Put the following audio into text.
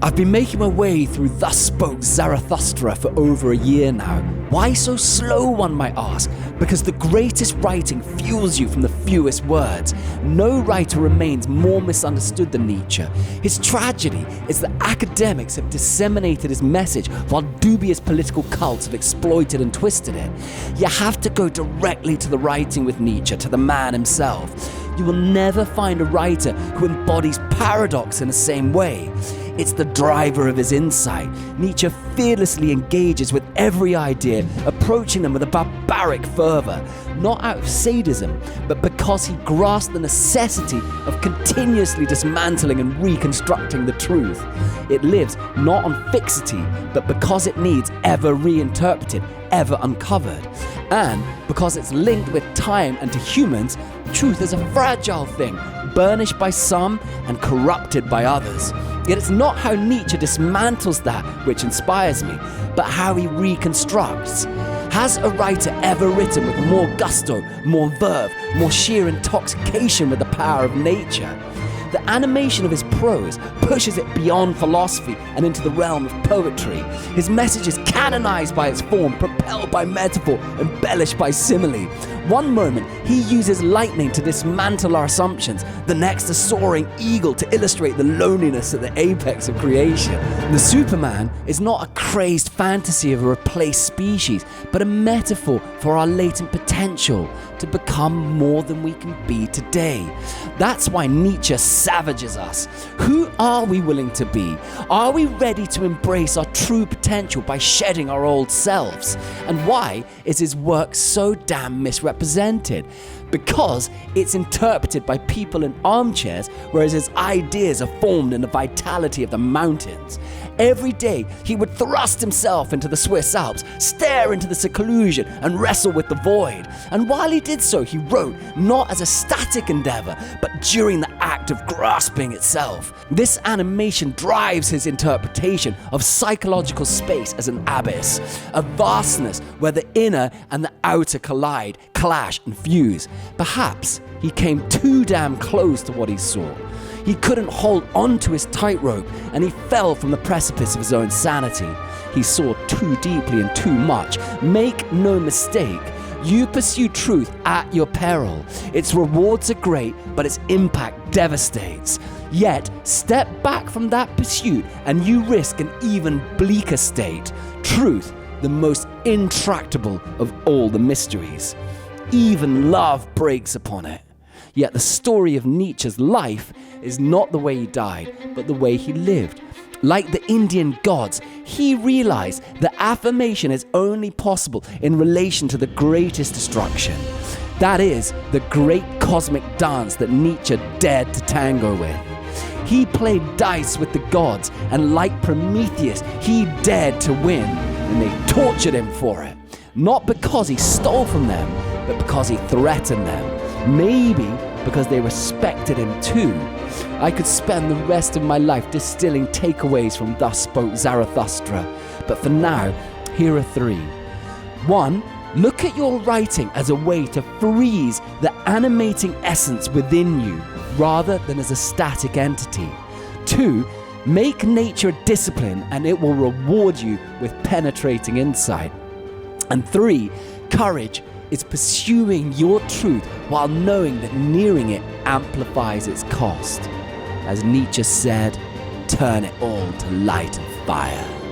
I've been making my way through Thus Spoke Zarathustra for over a year now. Why so slow, one might ask? Because the greatest writing fuels you from the fewest words. No writer remains more misunderstood than Nietzsche. His tragedy is that academics have disseminated his message while dubious political cults have exploited and twisted it. You have to go directly to the writing with Nietzsche, to the man himself. You will never find a writer who embodies paradox in the same way. It's the driver of his insight. Nietzsche fearlessly engages with every idea, approaching them with a barbaric fervor, not out of sadism, but because he grasped the necessity of continuously dismantling and reconstructing the truth. It lives not on fixity, but because it needs ever reinterpreted, ever uncovered. And because it's linked with time and to humans, truth is a fragile thing, burnished by some and corrupted by others. Yet it's not how Nietzsche dismantles that which inspires me, but how he reconstructs. Has a writer ever written with more gusto, more verve, more sheer intoxication with the power of nature? The animation of his prose pushes it beyond philosophy and into the realm of poetry. His message is canonized by its form, propelled by metaphor, embellished by simile. One moment, he uses lightning to dismantle our assumptions. The next, a soaring eagle to illustrate the loneliness at the apex of creation. The Superman is not a crazed fantasy of a replaced species, but a metaphor for our latent potential to become more than we can be today. That's why Nietzsche savages us. Who are we willing to be? Are we ready to embrace our true potential by shedding our old selves? And why is his work so damn misrepresented? Because it's interpreted by people in armchairs, whereas his ideas are formed in the vitality of the mountains. Every day, he would thrust himself into the Swiss Alps, stare into the seclusion, and wrestle with the void. And while he did so, he wrote not as a static endeavor, but during the act of grasping itself. This animation drives his interpretation of psychological space as an abyss, a vastness where the inner and the outer collide, clash, and fuse. Perhaps he came too damn close to what he saw. He couldn't hold on to his tightrope, and he fell from the precipice of his own sanity. He saw too deeply and too much. Make no mistake, you pursue truth at your peril. Its rewards are great, but its impact devastates. Yet, step back from that pursuit, and you risk an even bleaker state. Truth, the most intractable of all the mysteries. Even love breaks upon it. Yet the story of Nietzsche's life is not the way he died, but the way he lived. Like the Indian gods, he realized that affirmation is only possible in relation to the greatest destruction. That is, the great cosmic dance that Nietzsche dared to tango with. He played dice with the gods, and like Prometheus, he dared to win, and they tortured him for it. Not because he stole from them, but because he threatened them. Maybe because they respected him too. I could spend the rest of my life distilling takeaways from Thus Spoke Zarathustra, but for now, here are 3. 1. Look at your writing as a way to freeze the animating essence within you, rather than as a static entity. 2. Make nature a discipline, and it will reward you with penetrating insight. And 3. Courage is pursuing your truth while knowing that nearing it amplifies its cost. As Nietzsche said, turn it all to light and fire.